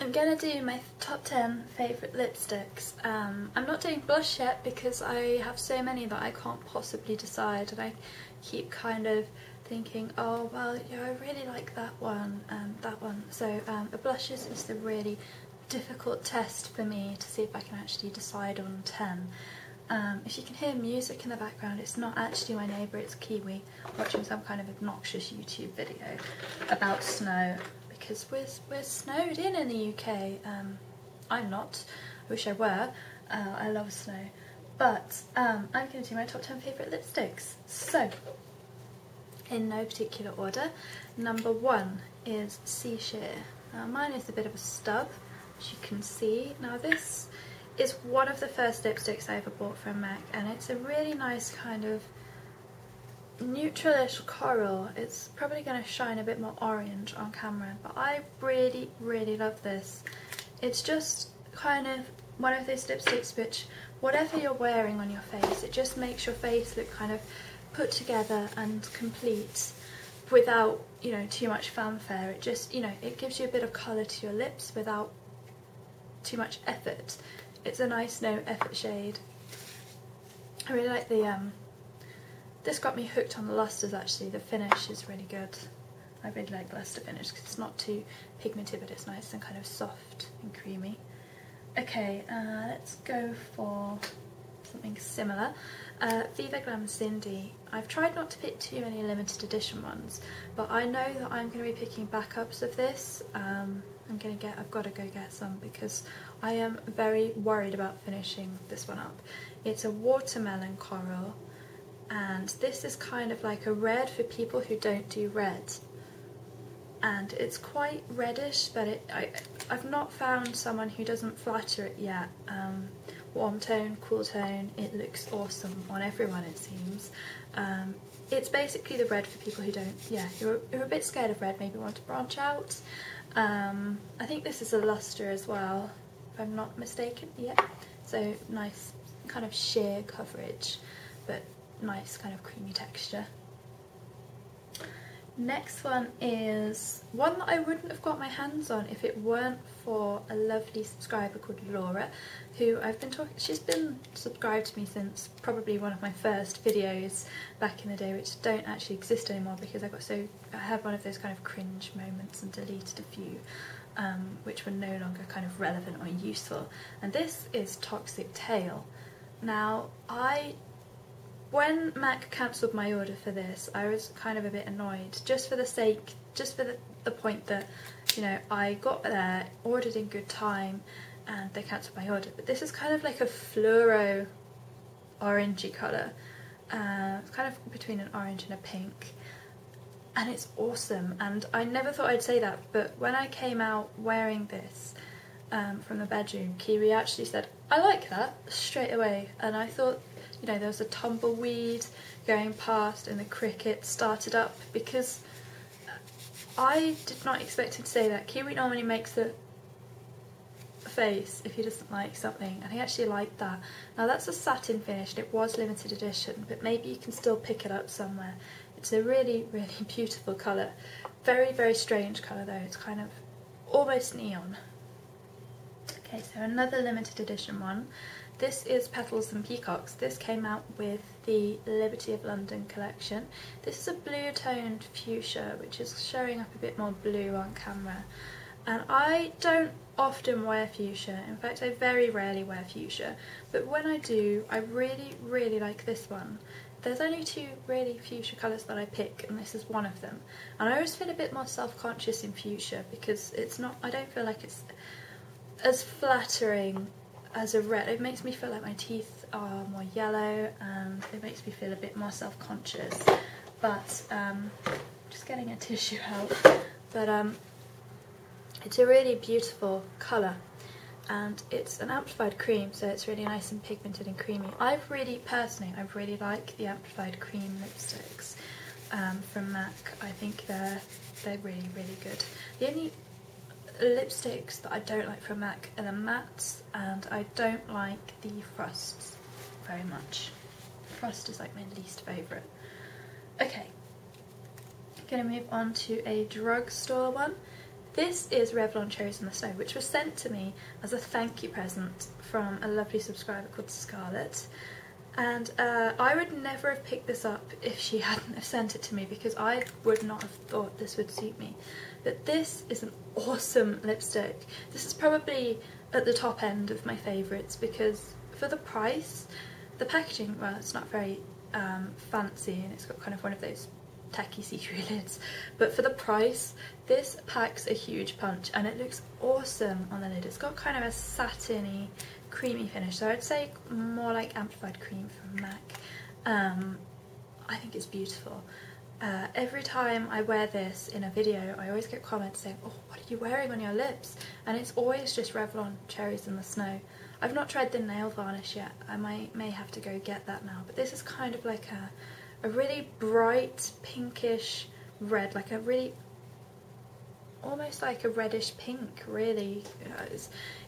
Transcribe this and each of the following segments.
I'm gonna do my top 10 favourite lipsticks. I'm not doing blush yet because I have so many that I can't possibly decide, and I keep kind of thinking, oh well, yeah, I really like that one and that one. So the blushes is the really difficult test for me to see if I can actually decide on 10. If you can hear music in the background, it's not actually my neighbour, it's Kiwi watching some kind of obnoxious YouTube video about snow, because we're snowed in the UK. I'm not, I wish I were. I love snow. But I'm going to do my top 10 favourite lipsticks. So, in no particular order, number 1 is Sea Sheer. Now mine is a bit of a stub, as you can see. Now this is one of the first lipsticks I ever bought from MAC, and it's a really nice kind of neutralish coral. It's probably going to shine a bit more orange on camera, but I really, really love this. It's just kind of one of those lipsticks which, whatever you're wearing on your face, it just makes your face look kind of put together and complete without, you know, too much fanfare. It just, you know, it gives you a bit of colour to your lips without too much effort. It's a nice no effort shade. I really like the this got me hooked on the lusters actually. The finish is really good. I really like the luster finish because it's not too pigmented, but it's nice and kind of soft and creamy. Okay, let's go for something similar. Viva, Glam, Cyndi. I've tried not to pick too many limited edition ones, but I know that I'm going to be picking backups of this. I've got to go get some because I am very worried about finishing this one up. It's a watermelon coral, and this is kind of like a red for people who don't do red. And it's quite reddish, but I've not found someone who doesn't flatter it yet. Warm tone, cool tone, it looks awesome on everyone it seems. It's basically the red for people who don't, yeah, you're a bit scared of red, maybe want to branch out. I think this is a luster as well, if I'm not mistaken, yeah. So nice kind of sheer coverage, but nice kind of creamy texture. Next one is one that I wouldn't have got my hands on if it weren't for a lovely subscriber called Laura, who I've been talking, she's been subscribed to me since probably one of my first videos back in the day, which don't actually exist anymore because I had one of those kind of cringe moments and deleted a few which were no longer kind of relevant or useful. And this is Toxic Tail. Now when MAC cancelled my order for this, I was kind of a bit annoyed, just for the point that, you know, I got there, ordered in good time, and they cancelled my order. But this is kind of like a fluoro orangey colour. It's kind of between an orange and a pink. And it's awesome, and I never thought I'd say that, but when I came out wearing this from the bedroom, Kiwi actually said, I like that, straight away. And I thought, you know, there was a tumbleweed going past and the cricket started up, because I did not expect him to say that. Kiwi normally makes a face if he doesn't like something, and he actually liked that. Now that's a satin finish and it was limited edition, but maybe you can still pick it up somewhere. It's a really, really beautiful colour. Very, very strange colour though. It's kind of almost neon. Okay, so another limited edition one. This is Petals and Peacocks. This came out with the Liberty of London collection. This is a blue toned fuchsia, which is showing up a bit more blue on camera. And I don't often wear fuchsia. In fact, I very rarely wear fuchsia. But when I do, I really, really like this one. There's only two really fuchsia colours that I pick, and this is one of them. And I always feel a bit more self-conscious in fuchsia because it's not, I don't feel like it's as flattering as a red. It makes me feel like my teeth are more yellow, and it makes me feel a bit more self-conscious. But just getting a tissue out. But it's a really beautiful colour, and it's an amplified cream, so it's really nice and pigmented and creamy. I really like the amplified cream lipsticks from MAC. I think they're really, really good. The only lipsticks that I don't like from MAC are the mattes, and I don't like the Frosts very much. Frost is like my least favourite. Okay, I'm going to move on to a drugstore one. This is Revlon Cherries in the Snow, which was sent to me as a thank you present from a lovely subscriber called Scarlett. And I would never have picked this up if she hadn't have sent it to me, because I would not have thought this would suit me. But this is an awesome lipstick. This is probably at the top end of my favourites, because for the price, the packaging, well, it's not very fancy, and it's got kind of one of those tacky see-through lids, but for the price this packs a huge punch and it looks awesome on the lid. It's got kind of a satiny creamy finish, so I'd say more like amplified cream from MAC. I think it's beautiful. Every time I wear this in a video I always get comments saying, oh, what are you wearing on your lips? And it's always just Revlon Cherries in the Snow. I've not tried the nail varnish yet. I may have to go get that now, but this is kind of like a really bright pinkish red, like a really, almost like a reddish pink, really.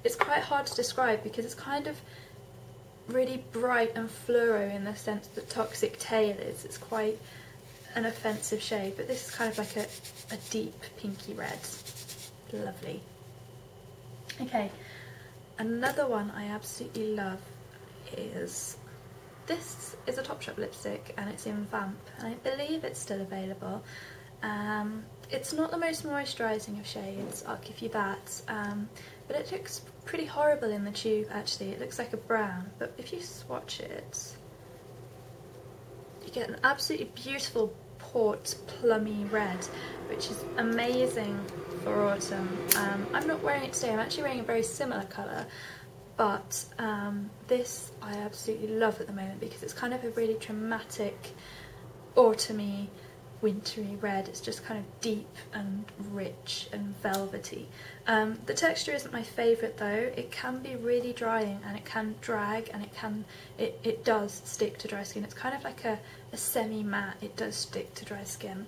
It's quite hard to describe because it's kind of really bright and fluoro in the sense that Toxic Tail is. It's quite an offensive shade, but this is kind of like a deep pinky red. Lovely. Okay, another one I absolutely love is, this is a Topshop lipstick and it's in Vamp, and I believe it's still available. It's not the most moisturising of shades, I'll give you that, but it looks pretty horrible in the tube actually. It looks like a brown, but if you swatch it, you get an absolutely beautiful port plummy red, which is amazing for autumn. I'm not wearing it today, I'm actually wearing a very similar colour, but this I absolutely love at the moment because it's kind of a really dramatic, autumny, wintry red. It's just kind of deep and rich and velvety. The texture isn't my favourite though. It can be really drying and it can drag, and it does stick to dry skin. It's kind of like a semi-matte. It does stick to dry skin.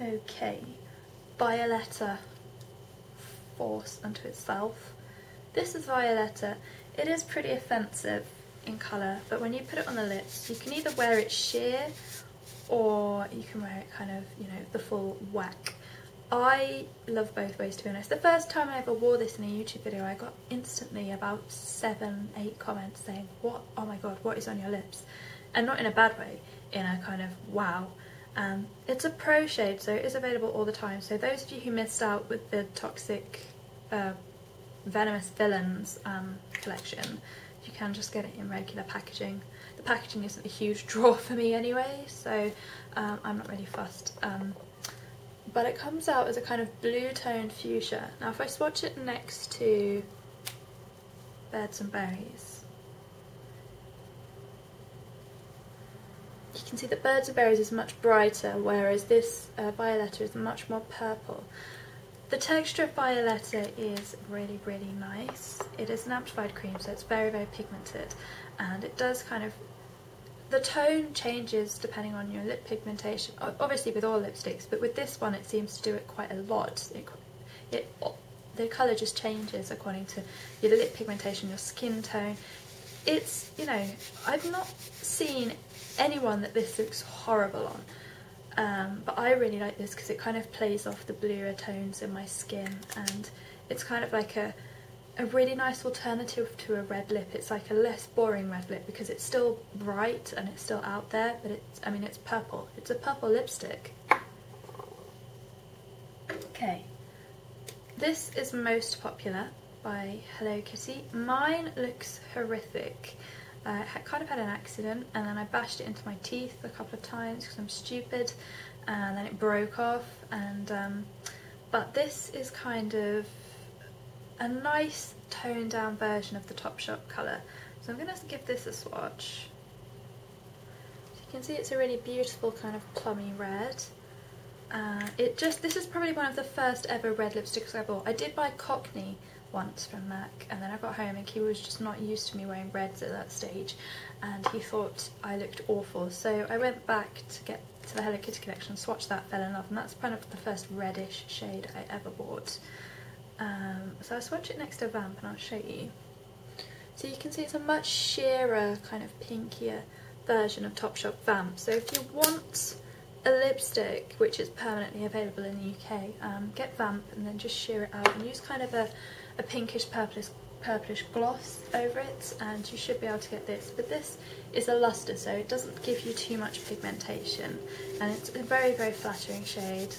Okay, Violetta, Force Unto Itself. This is Violetta. It is pretty offensive in colour, but when you put it on the lips, you can either wear it sheer or you can wear it kind of, you know, the full whack. I love both ways, to be honest. The first time I ever wore this in a YouTube video, I got instantly about 7-8 comments saying, what, oh my god, what is on your lips? And not in a bad way, in a kind of wow. It's a pro shade, so it is available all the time. So those of you who missed out with the Toxic Venomous Villains collection, you can just get it in regular packaging. The packaging isn't a huge draw for me anyway, so I'm not really fussed. But it comes out as a kind of blue toned fuchsia. Now if I swatch it next to Birds and Berries, you can see that Birds and Berries is much brighter, whereas this Violetta is much more purple. The texture of Violetta is really, really nice. It is an amplified cream, so it's very, very pigmented, and it does kind of, the tone changes depending on your lip pigmentation, obviously with all lipsticks, but with this one it seems to do it quite a lot. The colour just changes according to your lip pigmentation, your skin tone. It's, you know, I've not seen anyone that this looks horrible on, but I really like this because it kind of plays off the bluer tones in my skin, and it's kind of like a really nice alternative to a red lip. It's like a less boring red lip because it's still bright and it's still out there, but it's, I mean, it's purple. It's a purple lipstick. Okay, this is Most Popular by Hello Kitty. Mine looks horrific. I kind of had an accident and then I bashed it into my teeth a couple of times because I'm stupid, and then it broke off, and but this is kind of a nice toned down version of the Topshop colour. So I'm going to give this a swatch. So you can see it's a really beautiful kind of plummy red. This is probably one of the first ever red lipsticks I bought. I did buy Cockney once from MAC, and then I got home and he was just not used to me wearing reds at that stage, and he thought I looked awful. So I went back to get to the Hello Kitty collection, swatched that, fell in love, and that's kind of the first reddish shade I ever bought. So I'll swatch it next to Vamp and I'll show you. So you can see it's a much sheerer, kind of pinkier version of Topshop Vamp. So if you want a lipstick which is permanently available in the UK, get Vamp and then just sheer it out and use kind of a pinkish purplish gloss over it, and you should be able to get this. But this is a luster, so it doesn't give you too much pigmentation, and it's a very, very flattering shade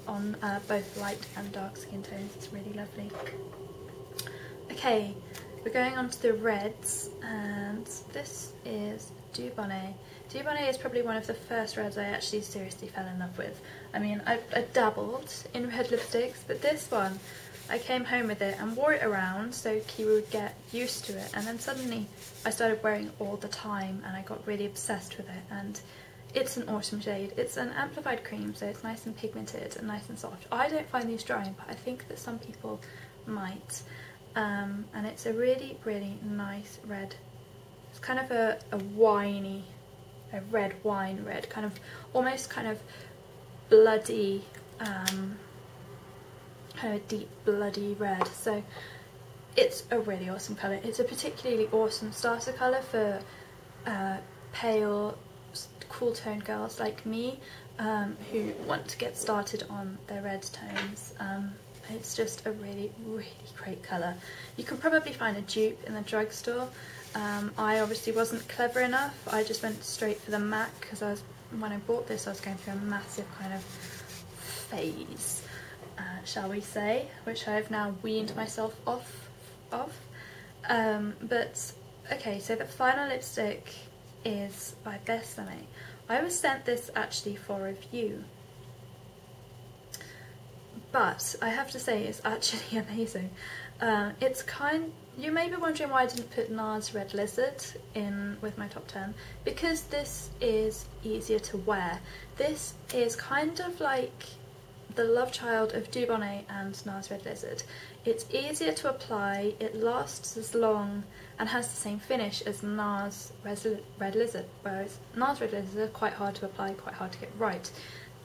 on both light and dark skin tones. It's really lovely. Okay, we're going on to the reds, and this is Dubonnet. Dubonnet is probably one of the first reds I actually seriously fell in love with. I mean, I dabbled in red lipsticks, but this one, I came home with it and wore it around so Kiwi would get used to it, and then suddenly I started wearing it all the time and I got really obsessed with it, and it's an awesome shade. It's an amplified cream, so it's nice and pigmented and nice and soft. I don't find these drying, but I think that some people might. And it's a really, really nice red. It's kind of a winey, a red wine red, kind of almost kind of bloody, kind of a deep bloody red. So it's a really awesome colour. It's a particularly awesome starter colour for pale, cool toned girls like me, who want to get started on their red tones. It's just a really, really great colour. You can probably find a dupe in the drugstore. I obviously wasn't clever enough. I just went straight for the MAC because when I bought this I was going through a massive kind of phase, shall we say, which I have now weaned myself off of. But okay, so the final lipstick is by Bésame. I was sent this actually for review, but I have to say it's actually amazing. You may be wondering why I didn't put NARS Red Lizard in with my top 10, because this is easier to wear. This is kind of like the love child of Dubonnet and NARS Red Lizard. It's easier to apply, it lasts as long and has the same finish as NARS Red Lizard, whereas NARS Red Lizard is quite hard to apply, quite hard to get right.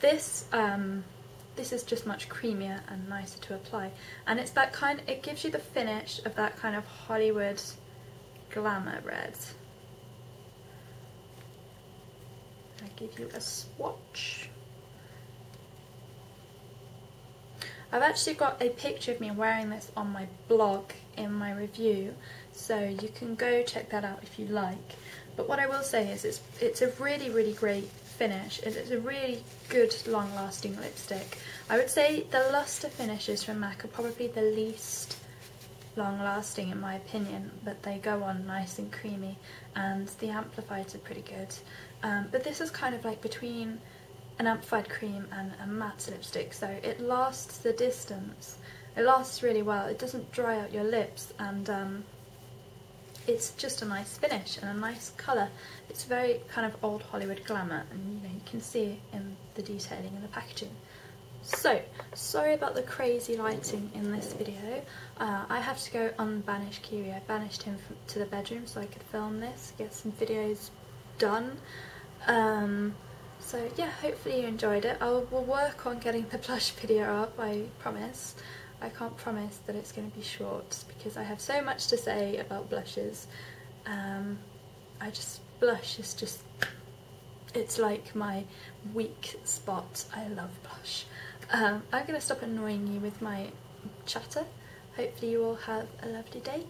This is just much creamier and nicer to apply, and it's that kind. It gives you the finish of that kind of Hollywood glamour red. I give you a swatch. I've actually got a picture of me wearing this on my blog in my review, so you can go check that out if you like. But what I will say is it's a really, really great finish. It's a really good long-lasting lipstick. I would say the luster finishes from MAC are probably the least long-lasting in my opinion, but they go on nice and creamy, and the amplifieds are pretty good. But this is kind of like between an amplified cream and a matte lipstick, so it lasts the distance. It lasts really well. It doesn't dry out your lips, and it's just a nice finish and a nice colour. It's very kind of old Hollywood glamour, and you can see it in the detailing in the packaging. So, sorry about the crazy lighting in this video. I have to go unbanish Kiwi. I banished him to the bedroom so I could film this, get some videos done. So yeah, hopefully you enjoyed it. We'll work on getting the blush video up, I promise. I can't promise that it's going to be short because I have so much to say about blushes. Blush is just, it's like my weak spot. I love blush. I'm going to stop annoying you with my chatter. Hopefully you all have a lovely day.